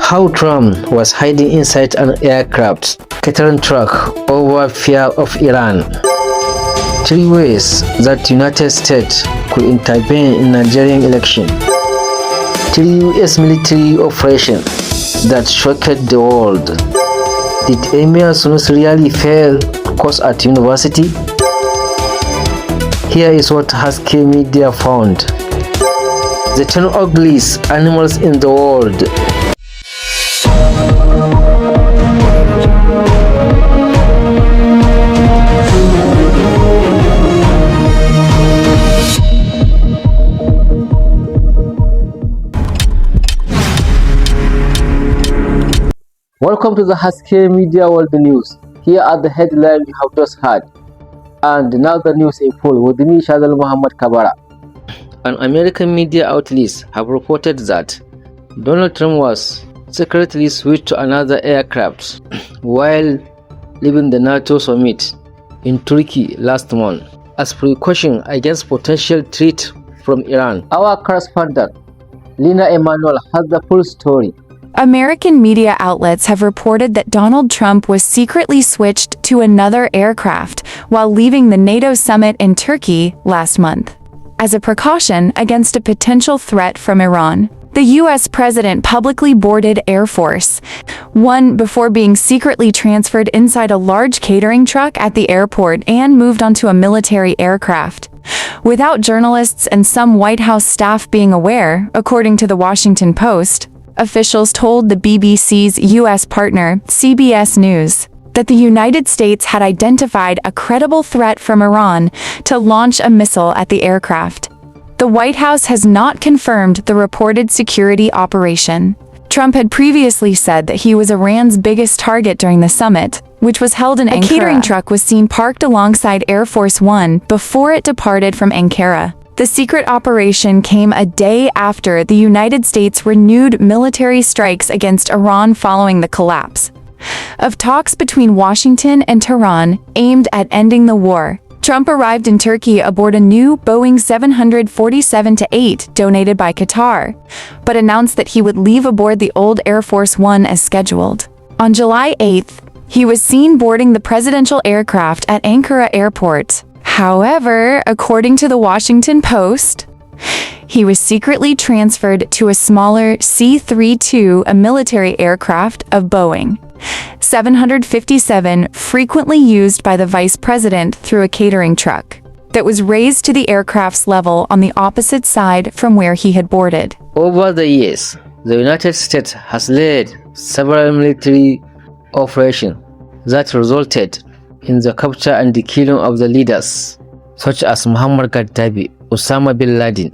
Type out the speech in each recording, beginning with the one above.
How Trump was hiding inside an aircraft catering truck over fear of Iran. 3 ways that United States could intervene in Nigerian election. 3 US military operations that shocked the world. Did Emir Sunus really fail course at university? Here is what Haske Media found. The 10 ugliest animals in the world. Welcome to the Haske Media World News. Here are the headlines you have just heard. And now the news in full with me, Shadal Muhammad Kabara. An American media outlets have reported that Donald Trump was secretly switched to another aircraft while leaving the NATO summit in Turkey last month as precaution against potential threat from Iran. Our correspondent, Lina Emanuel, has the full story. American media outlets have reported that Donald Trump was secretly switched to another aircraft while leaving the NATO summit in Turkey last month. As a precaution against a potential threat from Iran, the U.S. president publicly boarded Air Force One before being secretly transferred inside a large catering truck at the airport and moved onto a military aircraft, without journalists and some White House staff being aware, according to the Washington Post. Officials told the BBC's U.S. partner, CBS News, that the United States had identified a credible threat from Iran to launch a missile at the aircraft. The White House has not confirmed the reported security operation. Trump had previously said that he was Iran's biggest target during the summit, which was held in Ankara. A catering truck was seen parked alongside Air Force One before it departed from Ankara. The secret operation came a day after the United States renewed military strikes against Iran following the collapse of talks between Washington and Tehran aimed at ending the war. Trump arrived in Turkey aboard a new Boeing 747-8 donated by Qatar, but announced that he would leave aboard the old Air Force One as scheduled. On July 8th, he was seen boarding the presidential aircraft at Ankara Airport. However, according to the Washington Post, he was secretly transferred to a smaller C-32, a military aircraft of Boeing 757, frequently used by the vice president through a catering truck that was raised to the aircraft's level on the opposite side from where he had boarded. Over the years, the United States has led several military operations that resulted in the capture and the killing of the leaders such as Muhammad Gaddafi, Osama bin Laden.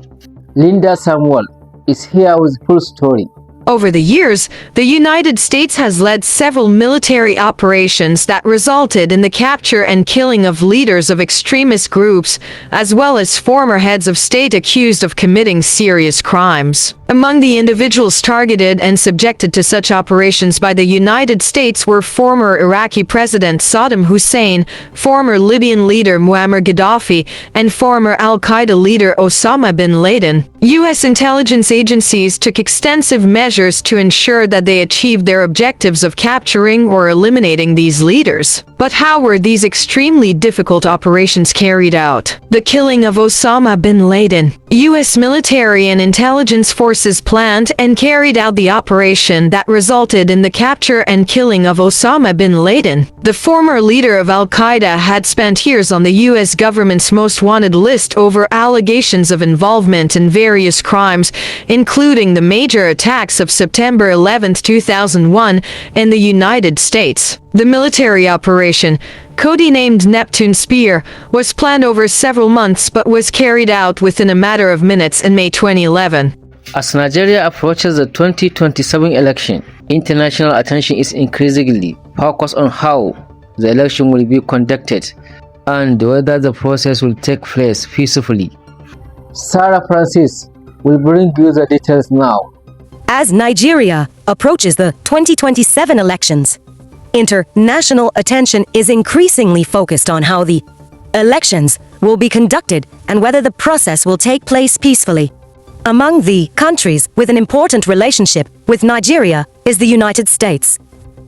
Linda Samuel is here with full story. Over the years, the United States has led several military operations that resulted in the capture and killing of leaders of extremist groups, as well as former heads of state accused of committing serious crimes. Among the individuals targeted and subjected to such operations by the United States were former Iraqi President Saddam Hussein, former Libyan leader Muammar Gaddafi, and former al-Qaeda leader Osama bin Laden. U.S. intelligence agencies took extensive measures to ensure that they achieved their objectives of capturing or eliminating these leaders. But how were these extremely difficult operations carried out? The killing of Osama bin Laden. U.S. military and intelligence forces planned and carried out the operation that resulted in the capture and killing of Osama bin Laden. The former leader of al-Qaeda had spent years on the U.S. government's most wanted list over allegations of involvement in various crimes, including the major attacks of September 11, 2001 in the United States. The military operation, codenamed Neptune Spear, was planned over several months but was carried out within a matter of minutes in May 2011. As Nigeria approaches the 2027 election, international attention is increasingly focused on how the election will be conducted and whether the process will take place peacefully. Sarah Francis will bring you the details now. As Nigeria approaches the 2027 elections, international attention is increasingly focused on how the elections will be conducted and whether the process will take place peacefully. Among the countries with an important relationship with Nigeria is the United States,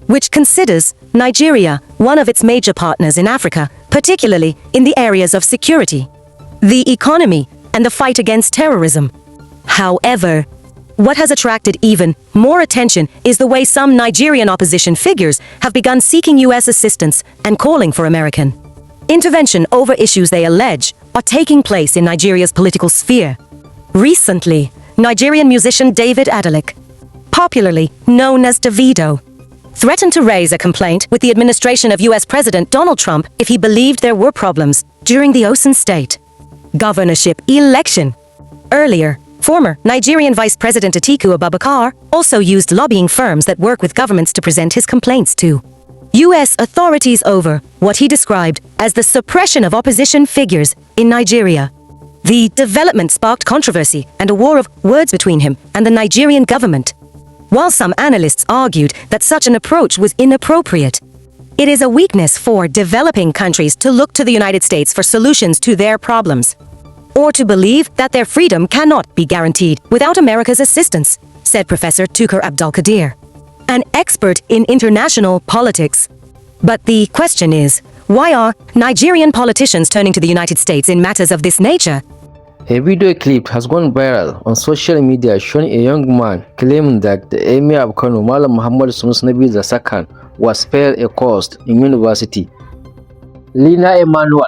which considers Nigeria one of its major partners in Africa, particularly in the areas of security, the economy, and the fight against terrorism. However, what has attracted even more attention is the way some Nigerian opposition figures have begun seeking U.S. assistance and calling for American intervention over issues they allege are taking place in Nigeria's political sphere. Recently, Nigerian musician David Adeleke, popularly known as Davido, threatened to raise a complaint with the administration of U.S. President Donald Trump if he believed there were problems during the Osun State governorship election. Earlier, former Nigerian Vice President Atiku Abubakar also used lobbying firms that work with governments to present his complaints to U.S. authorities over what he described as the suppression of opposition figures in Nigeria. The development sparked controversy and a war of words between him and the Nigerian government. While some analysts argued that such an approach was inappropriate, it is a weakness for developing countries to look to the United States for solutions to their problems, or to believe that their freedom cannot be guaranteed without America's assistance, said Professor Tukur Abdulkadir, an expert in international politics. But the question is, why are Nigerian politicians turning to the United States in matters of this nature? A video clip has gone viral on social media showing a young man claiming that the Emir of Kano, Malam Muhammad Sunusi II, was failed a course in university. Lina Emmanuel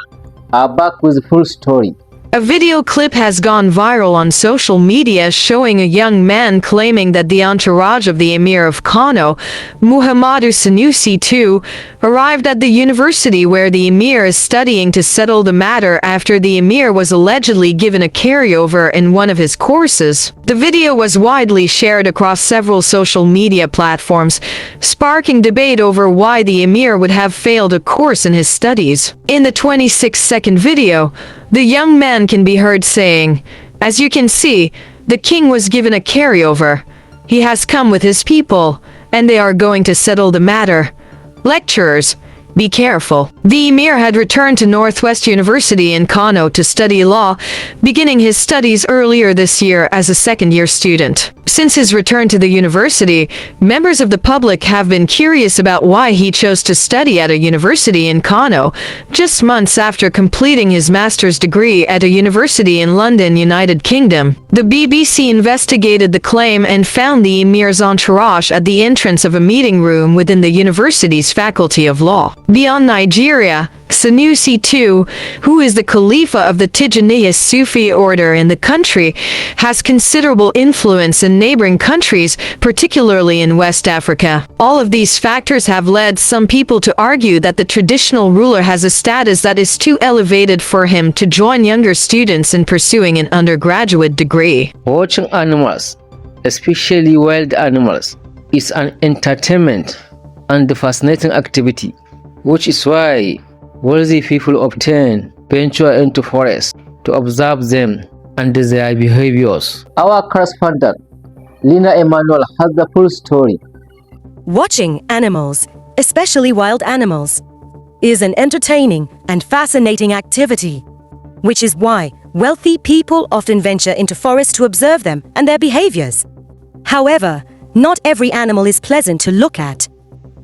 are back with the full story. A video clip has gone viral on social media showing a young man claiming that the entourage of the Emir of Kano, Muhammadu Sanusi II, arrived at the university where the Emir is studying to settle the matter after the Emir was allegedly given a carryover in one of his courses. The video was widely shared across several social media platforms, sparking debate over why the Emir would have failed a course in his studies. In the 26-second video, the young man can be heard saying, "As you can see, the king was given a carryover. He has come with his people, and they are going to settle the matter. Lecturers, be careful." The Emir had returned to Northwest University in Kano to study law, beginning his studies earlier this year as a second-year student. Since his return to the university, members of the public have been curious about why he chose to study at a university in Kano, just months after completing his master's degree at a university in London, United Kingdom. The BBC investigated the claim and found the Emir's entourage at the entrance of a meeting room within the university's Faculty of Law. Beyond Nigeria, Sanusi II, who is the Khalifa of the Tijaniya Sufi order in the country, has considerable influence in neighboring countries, particularly in West Africa. All of these factors have led some people to argue that the traditional ruler has a status that is too elevated for him to join younger students in pursuing an undergraduate degree. Watching animals, especially wild animals, is an entertainment and a fascinating activity, which is why wealthy people often venture into forests to observe them and their behaviors. Our correspondent, Lina Emmanuel, has the full story. Watching animals, especially wild animals, is an entertaining and fascinating activity, which is why wealthy people often venture into forests to observe them and their behaviors. However, not every animal is pleasant to look at.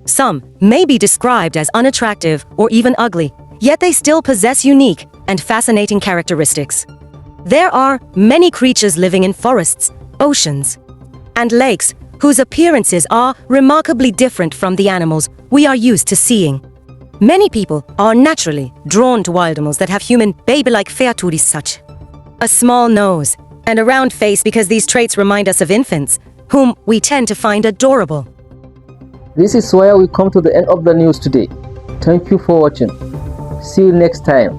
Some may be described as unattractive or even ugly, yet they still possess unique and fascinating characteristics. There are many creatures living in forests, oceans, and lakes whose appearances are remarkably different from the animals we are used to seeing. Many people are naturally drawn to wild animals that have human baby-like features, such a small nose and a round face, because these traits remind us of infants, whom we tend to find adorable. This is where we come to the end of the news today. Thank you for watching. See you next time.